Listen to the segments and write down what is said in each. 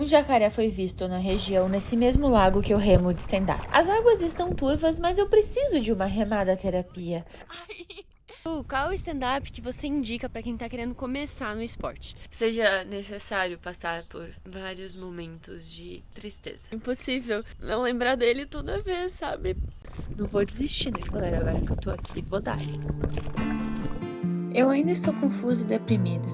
Um jacaré foi visto na região nesse mesmo lago que eu remo de stand-up. As águas estão turvas, mas eu preciso de uma remada terapia. Qual o stand-up que você indica pra quem tá querendo começar no esporte? Seja necessário passar por vários momentos de tristeza. Impossível não lembrar dele toda vez, sabe? Não vou desistir, né, galera? Agora que eu tô aqui, vou dar. Eu ainda estou confusa e deprimida.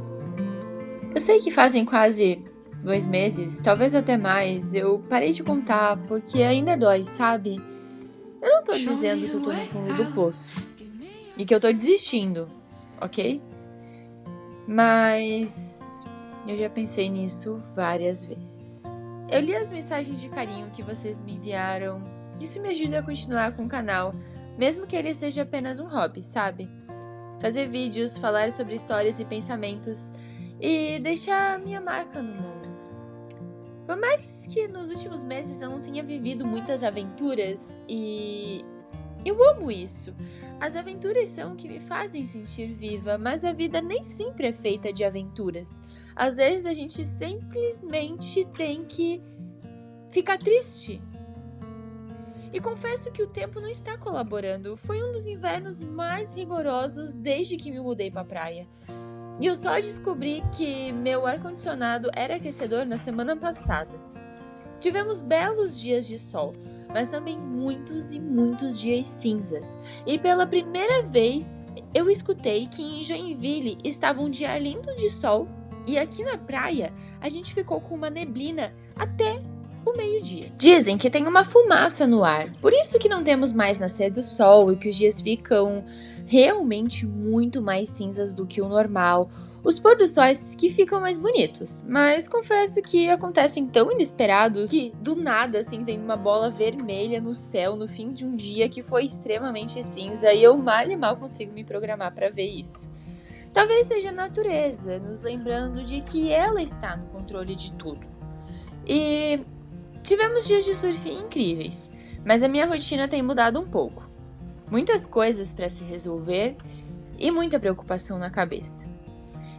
Eu sei que fazem quase 2 meses, talvez até mais, eu parei de contar porque ainda dói, sabe? Eu não tô dizendo que eu tô no fundo do poço e que eu tô desistindo, ok? Mas eu já pensei nisso várias vezes. Eu li as mensagens de carinho que vocês me enviaram. Isso me ajuda a continuar com o canal, mesmo que ele esteja apenas um hobby, sabe? Fazer vídeos, falar sobre histórias e pensamentos e deixar minha marca no mundo. Por mais que nos últimos meses eu não tenha vivido muitas aventuras, e eu amo isso. As aventuras são o que me fazem sentir viva, mas a vida nem sempre é feita de aventuras. Às vezes a gente simplesmente tem que ficar triste. E confesso que o tempo não está colaborando. Foi um dos invernos mais rigorosos desde que me mudei para a praia. E eu só descobri que meu ar-condicionado era aquecedor na semana passada. Tivemos belos dias de sol, mas também muitos e muitos dias cinzas. E pela primeira vez eu escutei que em Joinville estava um dia lindo de sol e aqui na praia a gente ficou com uma neblina até o meio-dia. Dizem que tem uma fumaça no ar, por isso que não temos mais nascer do sol e que os dias ficam realmente muito mais cinzas do que o normal. Os pôr do sóis que ficam mais bonitos, mas confesso que acontecem tão inesperados que do nada assim vem uma bola vermelha no céu no fim de um dia que foi extremamente cinza e eu mal e mal consigo me programar para ver isso. Talvez seja a natureza nos lembrando de que ela está no controle de tudo. E tivemos dias de surf incríveis, mas a minha rotina tem mudado um pouco. Muitas coisas para se resolver e muita preocupação na cabeça.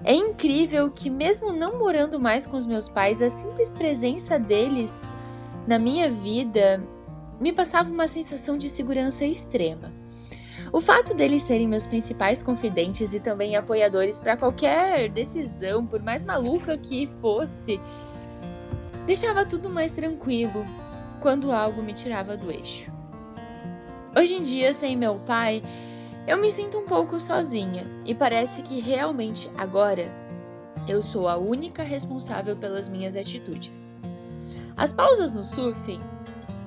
É incrível que mesmo não morando mais com os meus pais, a simples presença deles na minha vida me passava uma sensação de segurança extrema. O fato deles serem meus principais confidentes e também apoiadores para qualquer decisão, por mais maluca que fosse, deixava tudo mais tranquilo quando algo me tirava do eixo. Hoje em dia, sem meu pai, eu me sinto um pouco sozinha e parece que realmente agora eu sou a única responsável pelas minhas atitudes. As pausas no surf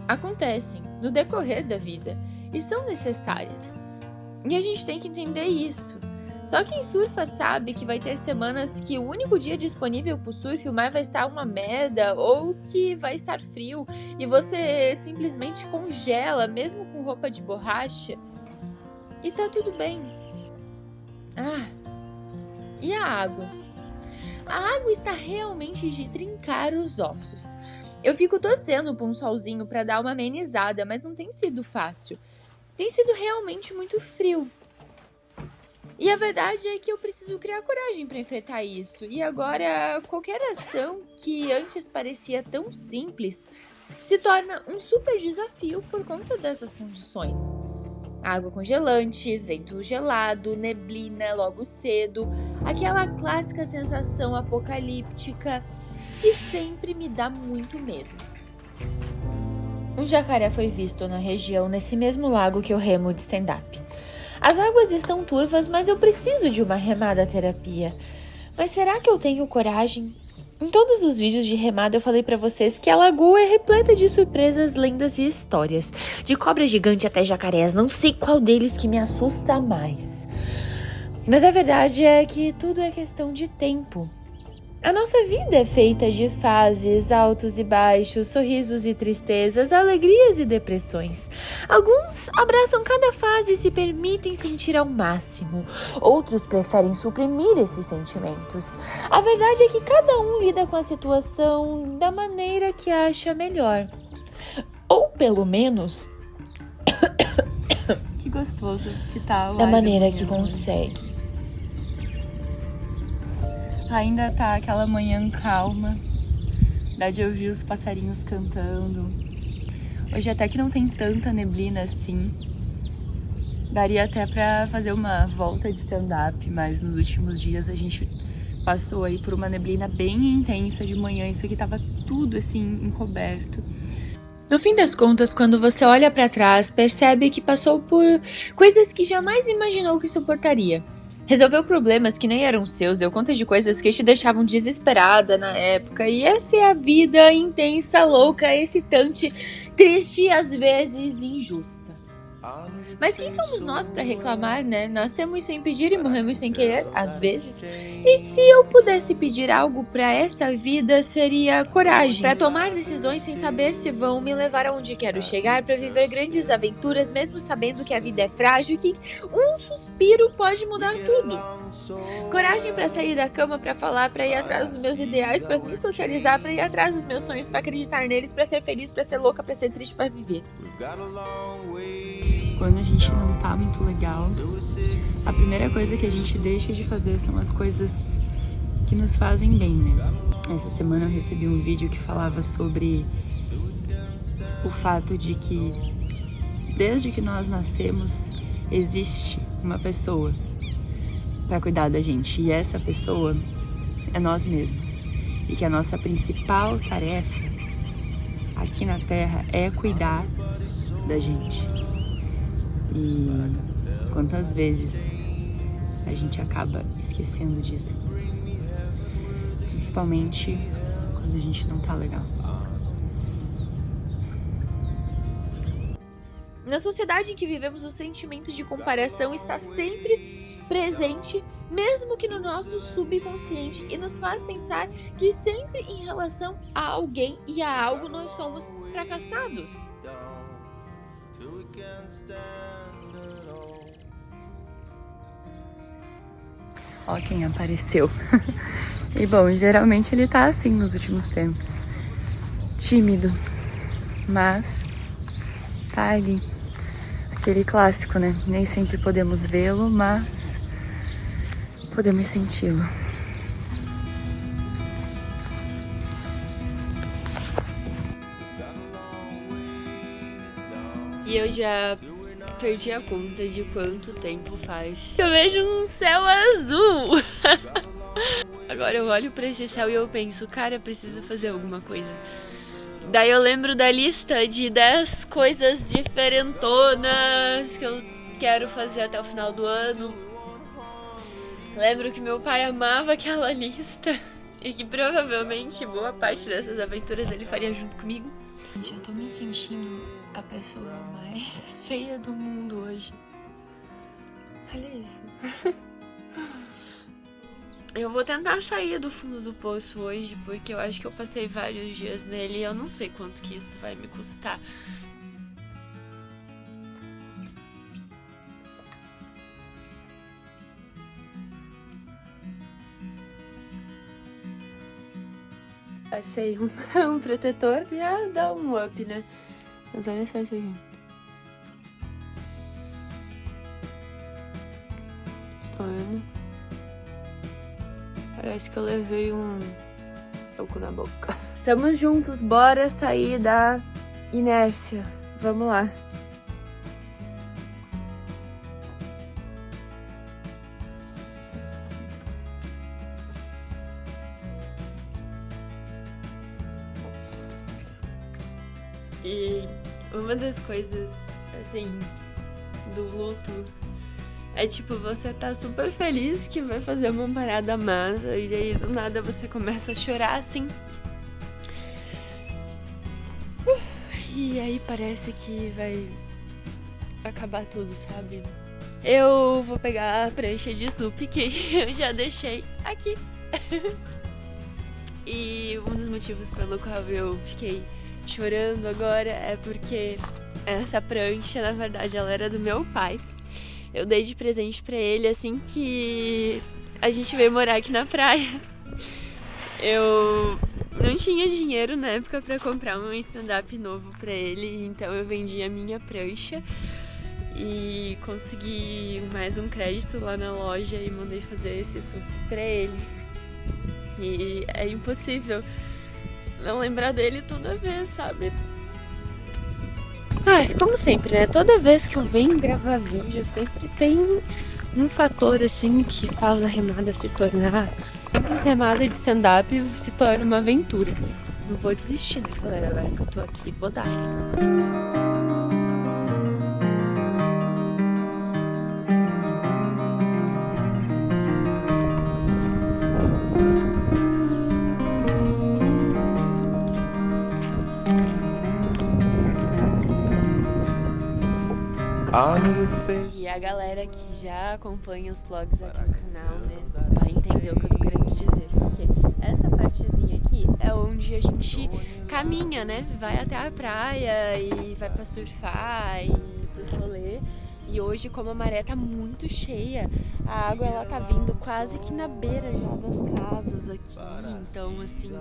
acontecem no decorrer da vida e são necessárias. E a gente tem que entender isso. Só quem surfa sabe que vai ter semanas que o único dia disponível pro surf o mar vai estar uma merda ou que vai estar frio e você simplesmente congela mesmo com roupa de borracha. E tá tudo bem. E a água? A água está realmente de trincar os ossos. Eu fico torcendo por um solzinho pra dar uma amenizada, mas não tem sido fácil. Tem sido realmente muito frio. E a verdade é que eu preciso criar coragem para enfrentar isso. E agora, qualquer ação que antes parecia tão simples se torna um super desafio por conta dessas condições. Água congelante, vento gelado, neblina logo cedo, aquela clássica sensação apocalíptica que sempre me dá muito medo. Um jacaré foi visto na região nesse mesmo lago que eu remo de stand-up. As águas estão turvas, mas eu preciso de uma remada terapia. Mas será que eu tenho coragem? Em todos os vídeos de remada eu falei pra vocês que a lagoa é repleta de surpresas, lendas e histórias. De cobra gigante até jacarés, não sei qual deles que me assusta mais. Mas a verdade é que tudo é questão de tempo. A nossa vida é feita de fases, altos e baixos, sorrisos e tristezas, alegrias e depressões. Alguns abraçam cada fase e se permitem sentir ao máximo. Outros preferem suprimir esses sentimentos. A verdade é que cada um lida com a situação da maneira que acha melhor. Ou pelo menos Que gostoso que tá o da ar maneira manhã, que consegue. Ainda tá aquela manhã calma, Dá de ouvir os passarinhos cantando. Hoje até que não tem tanta neblina assim. Daria até pra fazer uma volta de stand-up, mas nos últimos dias a gente passou aí por uma neblina bem intensa de manhã. Isso aqui tava tudo assim, encoberto. No fim das contas, quando você olha pra trás, percebe que passou por coisas que jamais imaginou que suportaria. Resolveu problemas que nem eram seus, deu conta de coisas que te deixavam desesperada na época. E essa é a vida intensa, louca, excitante, triste e às vezes injusta. Mas quem somos nós pra reclamar, né? Nascemos sem pedir e morremos sem querer, às vezes. E se eu pudesse pedir algo pra essa vida, seria coragem. Pra tomar decisões sem saber se vão me levar aonde quero chegar, pra viver grandes aventuras, mesmo sabendo que a vida é frágil e que um suspiro pode mudar tudo. Coragem pra sair da cama, pra falar, pra ir atrás dos meus ideais, pra me socializar, pra ir atrás dos meus sonhos, pra acreditar neles, pra ser feliz, pra ser louca, pra ser triste, pra viver. Quando a gente não tá muito legal, a primeira coisa que a gente deixa de fazer são as coisas que nos fazem bem, né? Essa semana eu recebi um vídeo que falava sobre o fato de que desde que nós nascemos existe uma pessoa para cuidar da gente, e essa pessoa é nós mesmos, e que a nossa principal tarefa aqui na Terra é cuidar da gente. E quantas vezes a gente acaba esquecendo disso, principalmente quando a gente não tá legal. Na sociedade em que vivemos, o sentimento de comparação está sempre presente, mesmo que no nosso subconsciente, e nos faz pensar que sempre em relação a alguém e a algo nós somos fracassados. Ó quem apareceu. E bom, geralmente ele tá assim nos últimos tempos. Tímido, mas tá ali. Aquele clássico, né? Nem sempre podemos vê-lo, mas podemos senti-lo. E eu já perdi a conta de quanto tempo faz. Eu vejo um céu azul. Agora eu olho pra esse céu e eu penso, cara, eu preciso fazer alguma coisa. Daí eu lembro da lista de 10 coisas diferentonas que eu quero fazer até o final do ano. Lembro que meu pai amava aquela lista e que provavelmente boa parte dessas aventuras ele faria junto comigo. Já tô me sentindo a pessoa mais feia do mundo hoje. Olha isso. Eu vou tentar sair do fundo do poço hoje, porque eu acho que eu passei vários dias nele e eu não sei quanto que isso vai me custar. Passei um protetor, já dá um up, né? Mas olha só isso aqui. Estão vendo? Parece que eu levei um soco na boca. Estamos juntos, bora sair da inércia. Vamos lá. E uma das coisas, assim, do luto é tipo, você tá super feliz que vai fazer uma parada massa e aí do nada você começa a chorar assim. E aí parece que vai acabar tudo, sabe? Eu vou pegar a prancha de sup que eu já deixei aqui. E um dos motivos pelo qual eu fiquei chorando agora é porque essa prancha, na verdade, ela era do meu pai. Eu dei de presente pra ele assim que a gente veio morar aqui na praia. Eu não tinha dinheiro na época pra comprar um stand-up novo pra ele, então eu vendi a minha prancha e consegui mais um crédito lá na loja e mandei fazer esse suco pra ele. E é impossível não lembrar dele toda vez, sabe? Ai, como sempre, né? Toda vez que eu venho gravar vídeo, sempre tem um fator assim que faz a remada se tornar. A remada de stand-up se torna uma aventura. Não vou desistir, né, galera? Agora que eu tô aqui, vou dar. E a galera que já acompanha os vlogs aqui no canal, né, vai entender o que eu tô querendo dizer. Porque essa partezinha aqui é onde a gente caminha, né? Vai até a praia e vai pra surfar e pros rolê. E hoje, como a maré tá muito cheia, a água ela tá vindo quase que na beira já das casas aqui. Então, assim,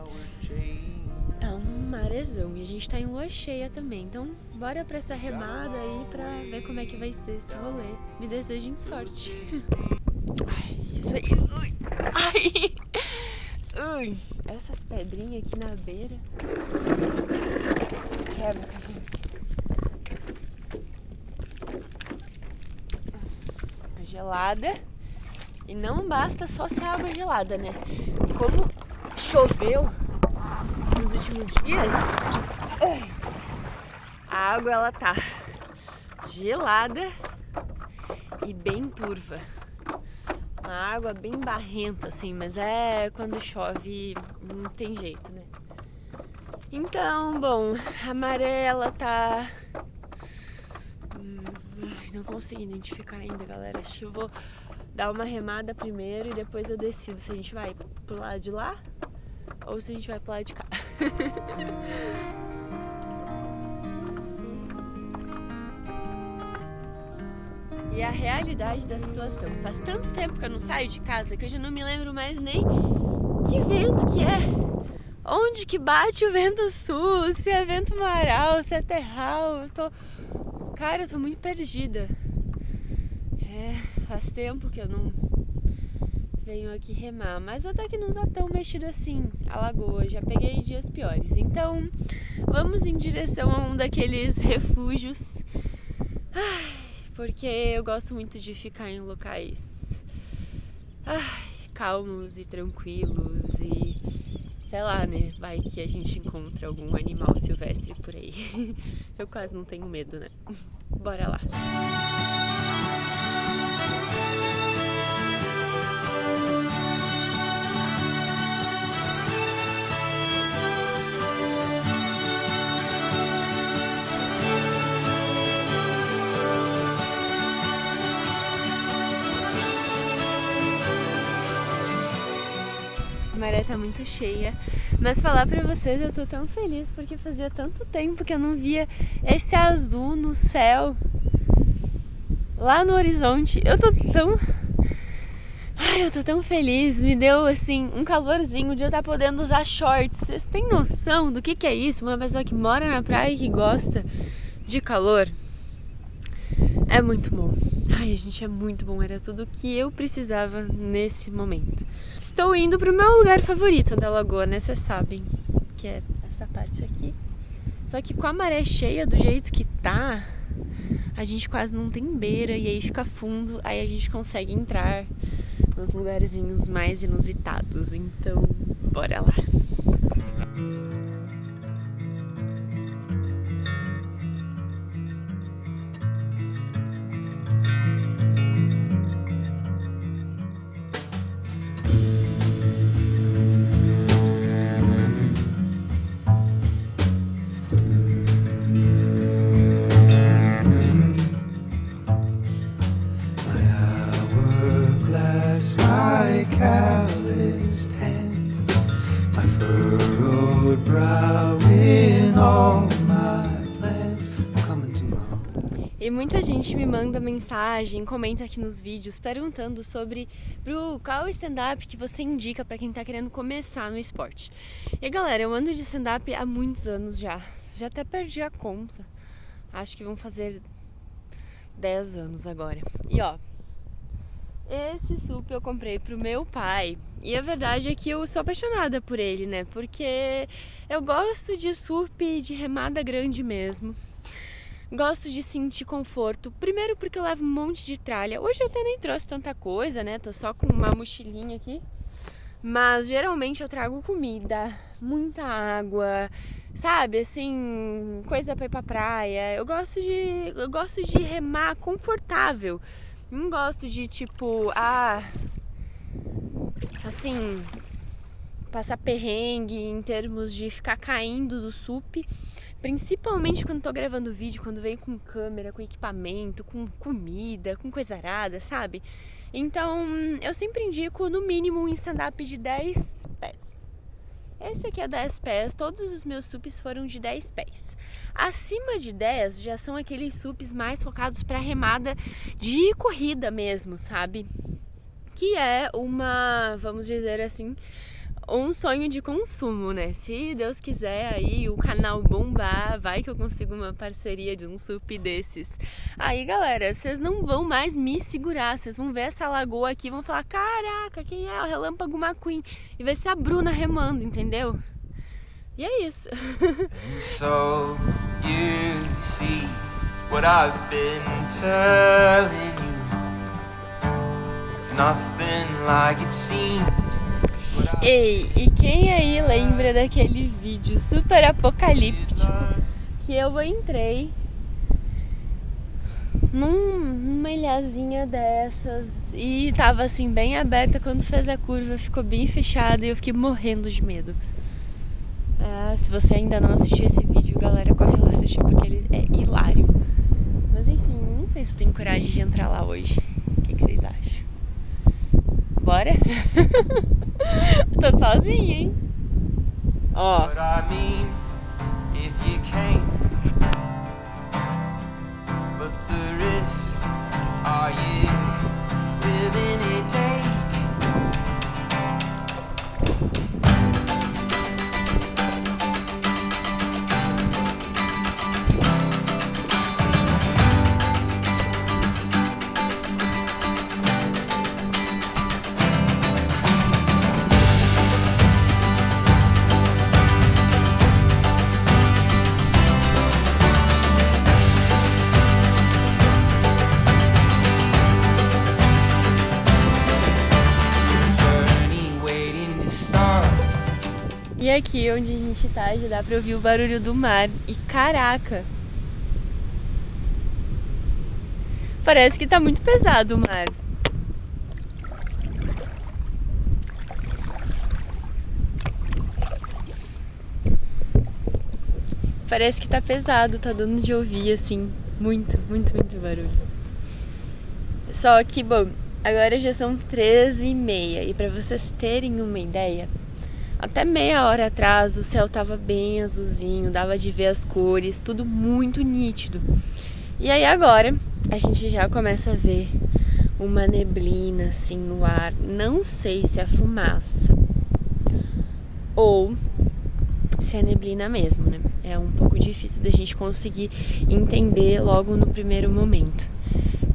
tá um marezão. E a gente tá em lua cheia também. Então, bora pra essa remada aí pra ver como é que vai ser esse rolê. Me desejem sorte. Ai, isso aí. Ui. Ai. Ui. Essas pedrinhas aqui na beira. Quebra, gente. Gelada. E não basta só ser água gelada, né? Como choveu nos últimos dias, a água ela tá gelada e bem turva. Uma água bem barrenta, assim, mas é quando chove não tem jeito, né? Então, bom, a maré ela tá... não consegui identificar ainda, galera. Acho que eu vou dar uma remada primeiro e depois eu decido se a gente vai pro lado de lá ou se a gente vai pro lado de cá. E a realidade da situação, faz tanto tempo que eu não saio de casa que eu já não me lembro mais nem que vento que é, onde que bate o vento sul, se é vento maral, se é terral. Cara, eu tô muito perdida. Faz tempo que eu não venho aqui remar, mas até que não tá tão mexido assim a lagoa, já peguei dias piores. Então, vamos em direção a um daqueles refúgios. Porque eu gosto muito de ficar em locais calmos e tranquilos e sei lá, né? Vai que a gente encontra algum animal silvestre por aí. Eu quase não tenho medo, né? Bora lá. A maré tá muito cheia, mas falar pra vocês, eu tô tão feliz porque fazia tanto tempo que eu não via esse azul no céu lá no horizonte. Eu tô tão feliz, me deu assim um calorzinho de eu estar podendo usar shorts. Vocês têm noção do que é isso? Uma pessoa que mora na praia e que gosta de calor? É muito bom. Ai, gente, é muito bom. Era tudo o que eu precisava nesse momento. Estou indo pro meu lugar favorito da lagoa, né? Vocês sabem, que é essa parte aqui. Só que com a maré cheia do jeito que tá, a gente quase não tem beira e aí fica fundo. Aí a gente consegue entrar nos lugarzinhos mais inusitados. Então, bora lá. E muita gente me manda mensagem, comenta aqui nos vídeos perguntando sobre qual stand-up que você indica pra quem tá querendo começar no esporte. E galera, eu ando de stand-up há muitos anos já até perdi a conta, acho que vão fazer 10 anos agora. E ó, Esse sup eu comprei pro meu pai. E a verdade é que eu sou apaixonada por ele, né? Porque eu gosto de sup de remada grande mesmo. Gosto de sentir conforto. Primeiro porque eu levo um monte de tralha. Hoje eu até nem trouxe tanta coisa, né? Tô só com uma mochilinha aqui. Mas geralmente eu trago comida, muita água, sabe? Assim, coisa pra ir pra praia. Eu gosto de remar confortável. Não gosto de tipo, assim, passar perrengue em termos de ficar caindo do sup. Principalmente quando tô gravando vídeo, quando venho com câmera, com equipamento, com comida, com coisa arada, sabe? Então, eu sempre indico no mínimo um stand-up de 10 pés. Esse aqui é 10 pés, todos os meus sups foram de 10 pés. Acima de 10 já são aqueles sups mais focados para remada de corrida mesmo, sabe? Que é uma, vamos dizer assim, um sonho de consumo, né? Se Deus quiser aí o canal bombar, vai que eu consigo uma parceria de um sup desses. Aí, galera, vocês não vão mais me segurar, vocês vão ver essa lagoa aqui e vão falar, caraca, quem é o Relâmpago McQueen? E vai ser a Bruna remando, entendeu? E é isso. So you see what I've been telling you. It's nothing like it seems. Ei, e quem aí lembra daquele vídeo super apocalíptico que eu entrei numa ilhazinha dessas e tava assim bem aberta, quando fez a curva ficou bem fechada e eu fiquei morrendo de medo. Se você ainda não assistiu esse vídeo, galera, corre lá assistir porque ele é hilário. Mas enfim, não sei se eu tenho coragem de entrar lá hoje. O que vocês acham? Bora? Tô sozinha, hein? Ó. What I mean, if you came, but the risk, are you willing to take? E aqui onde a gente tá já dá pra ouvir o barulho do mar. E caraca! Parece que tá muito pesado o mar. Parece que tá pesado, tá dando de ouvir assim. Muito, muito, muito barulho. Só que, bom, agora já são 13h30 e pra vocês terem uma ideia, até meia hora atrás o céu tava bem azulzinho, dava de ver as cores, tudo muito nítido. E aí agora a gente já começa a ver uma neblina assim no ar. Não sei se é fumaça ou se é neblina mesmo, né? É um pouco difícil da gente conseguir entender logo no primeiro momento.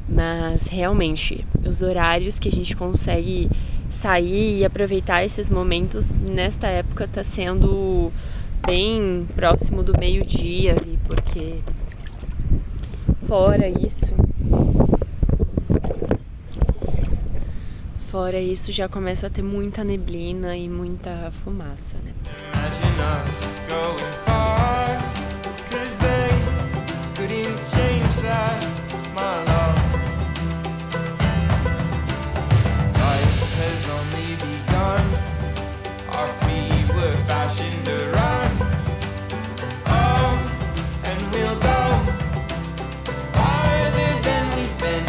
Mas realmente, os horários que a gente consegue sair e aproveitar esses momentos nesta época tá sendo bem próximo do meio-dia ali, porque fora isso já começa a ter muita neblina e muita fumaça, né? Imagine us going far, 'cause they couldn't change that, my love. Life has only begun, our feet were fashioned to run. Oh, and we'll go farther than we've been.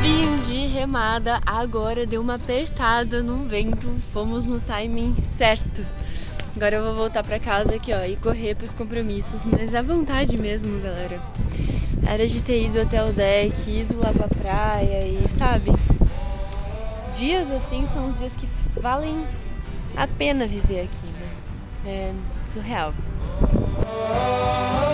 Fim de remada, agora deu uma apertada no vento, fomos no timing certo. Agora eu vou voltar pra casa aqui, ó, e correr pros compromissos, mas à vontade mesmo, galera. Era de ter ido até o deck, ido lá pra praia e, sabe? Dias assim são os dias que valem a pena viver aqui, né? É surreal. Oh,